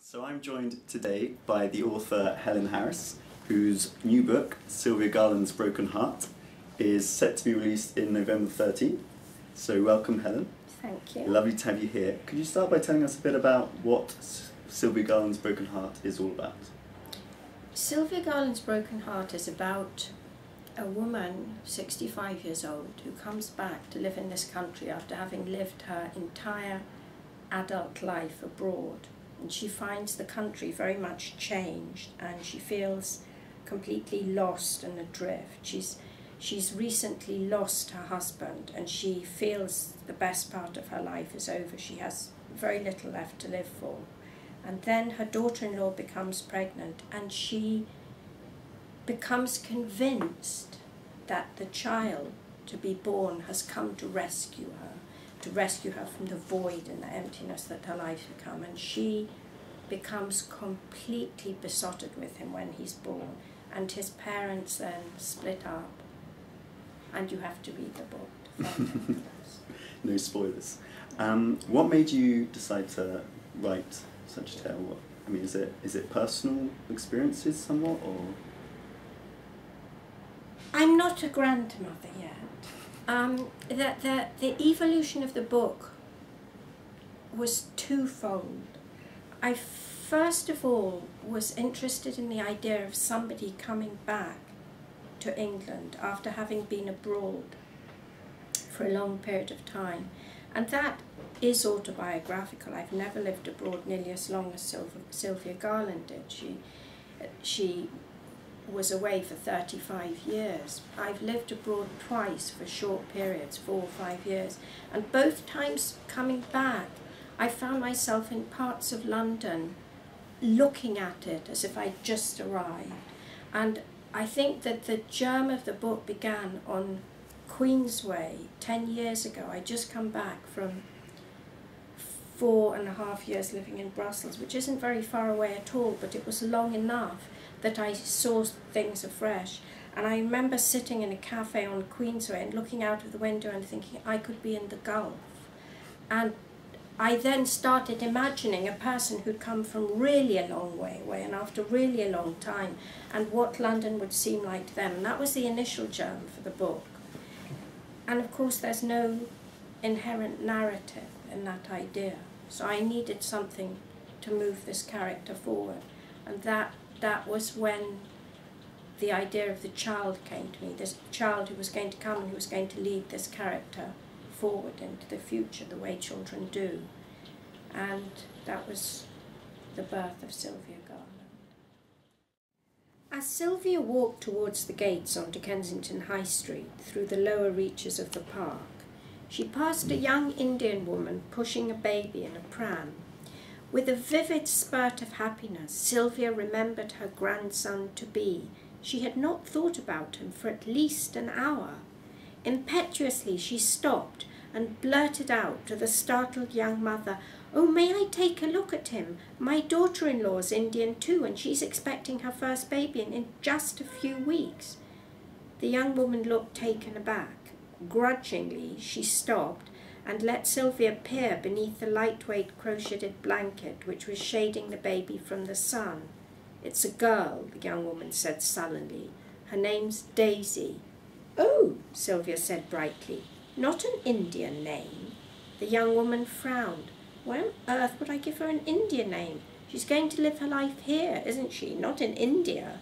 So I'm joined today by the author Helen Harris, whose new book, Sylvia Garland's Broken Heart, is set to be released in November 13th. So welcome, Helen. Thank you. Lovely to have you here. Could you start by telling us a bit about what Sylvia Garland's Broken Heart is all about? Sylvia Garland's Broken Heart is about a woman, 65 years old, who comes back to live in this country after having lived her entire adult life abroad. And she finds the country very much changed, and she feels completely lost and adrift. She's recently lost her husband, and she feels the best part of her life is over. She has very little left to live for. And then her daughter-in-law becomes pregnant, and she becomes convinced that the child to be born has come to rescue her from the void and the emptiness that her life become. And she becomes completely besotted with him when he's born, and his parents then split up, and you have to read the book to find out. No spoilers. What made you decide to write such a tale? I mean, is it personal experiences somewhat, or? I'm not a grandmother yet. The evolution of the book was twofold. I first of all was interested in the idea of somebody coming back to England after having been abroad for a long period of time. And that is autobiographical. I've never lived abroad nearly as long as Sylvia Garland did. She was away for 35 years. I've lived abroad twice for short periods, 4 or 5 years, and both times coming back I found myself in parts of London looking at it as if I'd just arrived. And I think that the germ of the book began on Queensway 10 years ago. I'd just come back from 4.5 years living in Brussels, which isn't very far away at all, but it was long enough that I saw things afresh. And I remember sitting in a cafe on Queensway and looking out of the window and thinking I could be in the Gulf. And I then started imagining a person who'd come from really a long way away and after really a long time, and what London would seem like to them. And that was the initial germ for the book. And of course there's no inherent narrative in that idea. So I needed something to move this character forward. And that was when the idea of the child came to me, this child who was going to come and who was going to lead this character forward into the future, the way children do. And that was the birth of Sylvia Garland. As Sylvia walked towards the gates onto Kensington High Street through the lower reaches of the park, she passed a young Indian woman pushing a baby in a pram. With a vivid spurt of happiness, Sylvia remembered her grandson-to-be. She had not thought about him for at least an hour. Impetuously she stopped and blurted out to the startled young mother, "Oh, may I take a look at him? My daughter-in-law's Indian too, and she's expecting her first baby in just a few weeks." The young woman looked taken aback. Grudgingly she stopped and let Sylvia peer beneath the lightweight crocheted blanket which was shading the baby from the sun. "It's a girl," the young woman said sullenly. "Her name's Daisy." "Oh," Sylvia said brightly, "not an Indian name." The young woman frowned. "Why on earth would I give her an Indian name? She's going to live her life here, isn't she? Not in India."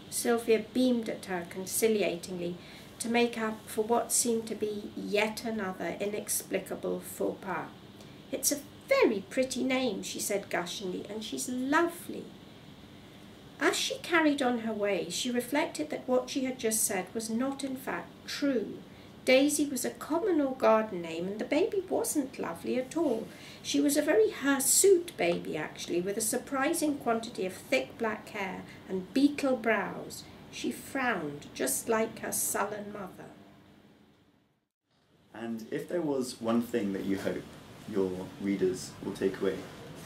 Sylvia beamed at her conciliatingly to make up for what seemed to be yet another inexplicable faux pas. "It's a very pretty name," she said gushingly, "and she's lovely." As she carried on her way, she reflected that what she had just said was not in fact true. Daisy was a common or garden name, and the baby wasn't lovely at all. She was a very hirsute baby, actually, with a surprising quantity of thick black hair and beetle brows. She frowned, just like her sullen mother. And if there was one thing that you hope your readers will take away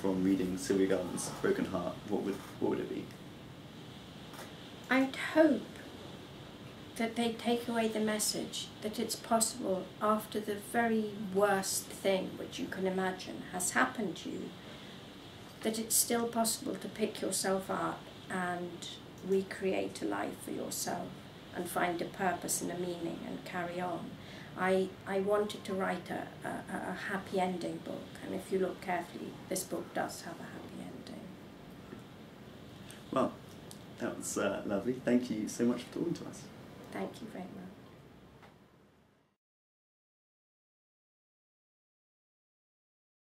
from reading Sylvia Garland's Broken Heart, what would it be? I'd hope that they take away the message that it's possible, after the very worst thing which you can imagine has happened to you, that it's still possible to pick yourself up and recreate a life for yourself and find a purpose and a meaning and carry on. I wanted to write a happy ending book, and if you look carefully, this book does have a happy ending. Well, that was lovely. Thank you so much for talking to us. Thank you very much.